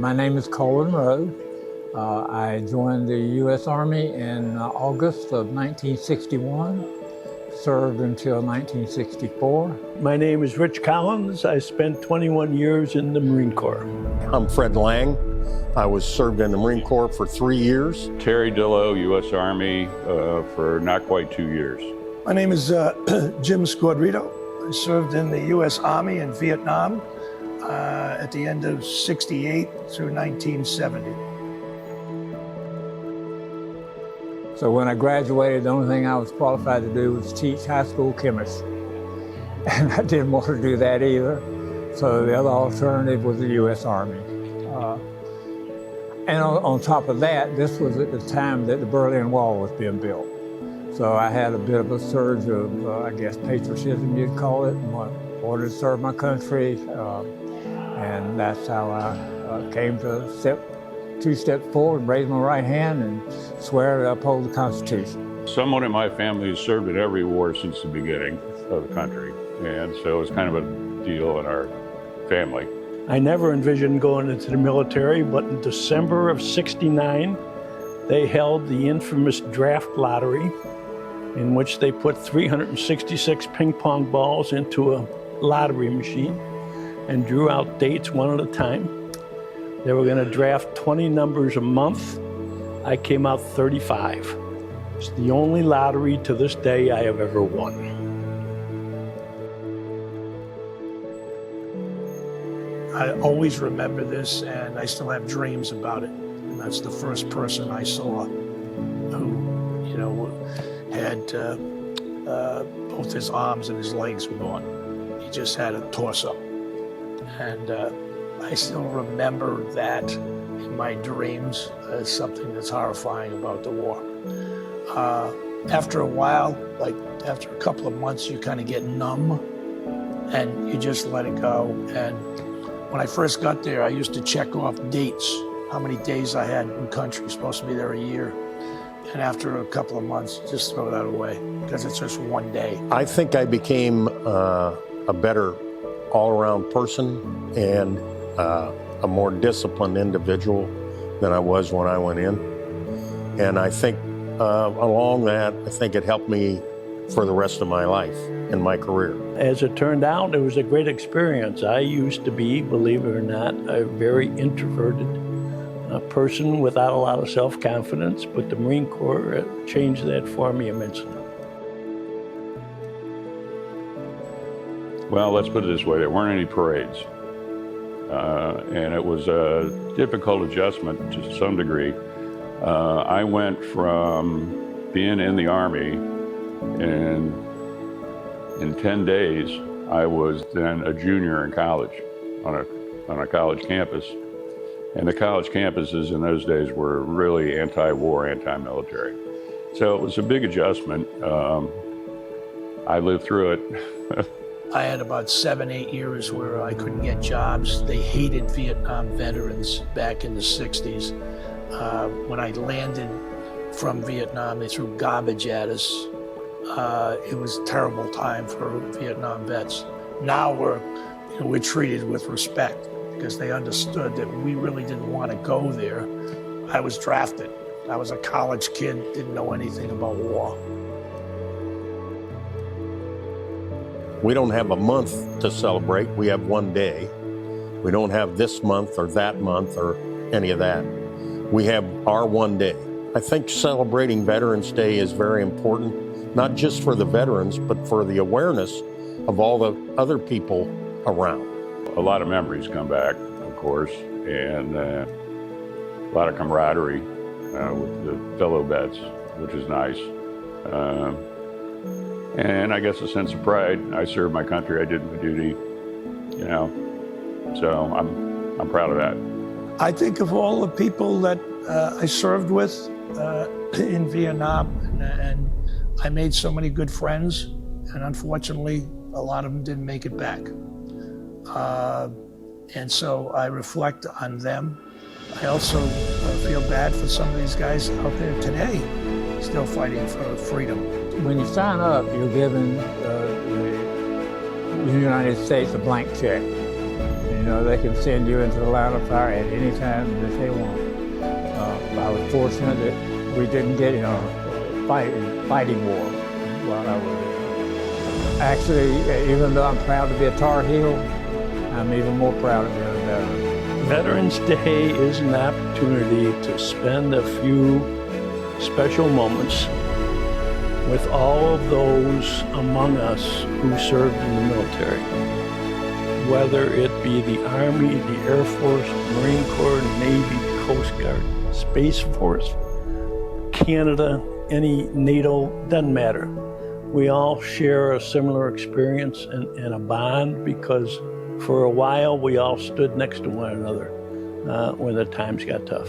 My name is Colonial. I joined the U.S. Army in August of 1961, served until 1964. My name is Rich Collins. I spent 21 years in the Marine Corps. I'm Fred Lang. I was served in the Marine Corps for 3 years. Terry Dillow, U.S. Army, for not quite 2 years. My name is Jim Squadrito. I served in the U.S. Army in Vietnam at the end of '68 through 1970. So when I graduated, the only thing I was qualified to do was teach high school chemistry. And I didn't want to do that either. So the other alternative was the U.S. Army. And on top of that, this was at the time that the Berlin Wall was being built. So I had a bit of a surge of, I guess, patriotism, you'd call it, and wanted to serve my country. And that's how I came to two steps forward, raise my right hand, and swear to uphold the Constitution. Someone in my family has served in every war since the beginning of the country. And so it's kind of a deal in our family. I never envisioned going into the military, but in December of '69, they held the infamous draft lottery in which they put 366 ping pong balls into a lottery machine and drew out dates one at a time. They were going to draft 20 numbers a month. I came out 35. It's the only lottery to this day I have ever won. I always remember this, and I still have dreams about it. And that's the first person I saw who, had both his arms and his legs were gone. He just had a torso. And I still remember that in my dreams as something that's horrifying about the war. After a while, like after a couple of months, you kind of get numb and you just let it go. And when I first got there, I used to check off dates, how many days I had in country, supposed to be there a year. And after a couple of months, just throw that away because it's just one day. I think I became a better all-around person and a more disciplined individual than I was when I went in. And I think along that, I think it helped me for the rest of my life and my career. As it turned out, it was a great experience. I used to be, believe it or not, a very introverted person without a lot of self-confidence, but the Marine Corps changed that for me immensely. Well, let's put it this way, there weren't any parades. And it was a difficult adjustment to some degree. I went from being in the Army, and in 10 days, I was then a junior in college on a college campus. And the college campuses in those days were really anti-war, anti-military. So it was a big adjustment. I lived through it. I had about 7-8 years where I couldn't get jobs. They hated Vietnam veterans back in the '60s. When I landed from Vietnam, they threw garbage at us. It was a terrible time for Vietnam vets. Now we're treated with respect because they understood that we really didn't want to go there. I was drafted. I was a college kid, didn't know anything about war. We don't have a month to celebrate, we have one day. We don't have this month or that month or any of that. We have our one day. I think celebrating Veterans Day is very important, not just for the veterans, but for the awareness of all the other people around. A lot of memories come back, of course, and a lot of camaraderie with the fellow vets, which is nice. And I guess a sense of pride. I served my country, I did my duty, so I'm proud of that. I think of all the people that I served with in Vietnam, and I made so many good friends, and unfortunately, a lot of them didn't make it back. And so I reflect on them. I also feel bad for some of these guys out there today, still fighting for freedom. When you sign up, you're given the United States a blank check. You know, they can send you into the line of fire at any time that they want. I was fortunate that we didn't get in a fighting war while I was there. Actually, even though I'm proud to be a Tar Heel, I'm even more proud of being a veteran. Veterans Day is an opportunity to spend a few special moments with all of those among us who served in the military. Whether it be the Army, the Air Force, Marine Corps, Navy, Coast Guard, Space Force, Canada, any NATO, doesn't matter. We all share a similar experience and a bond because for a while we all stood next to one another when the times got tough.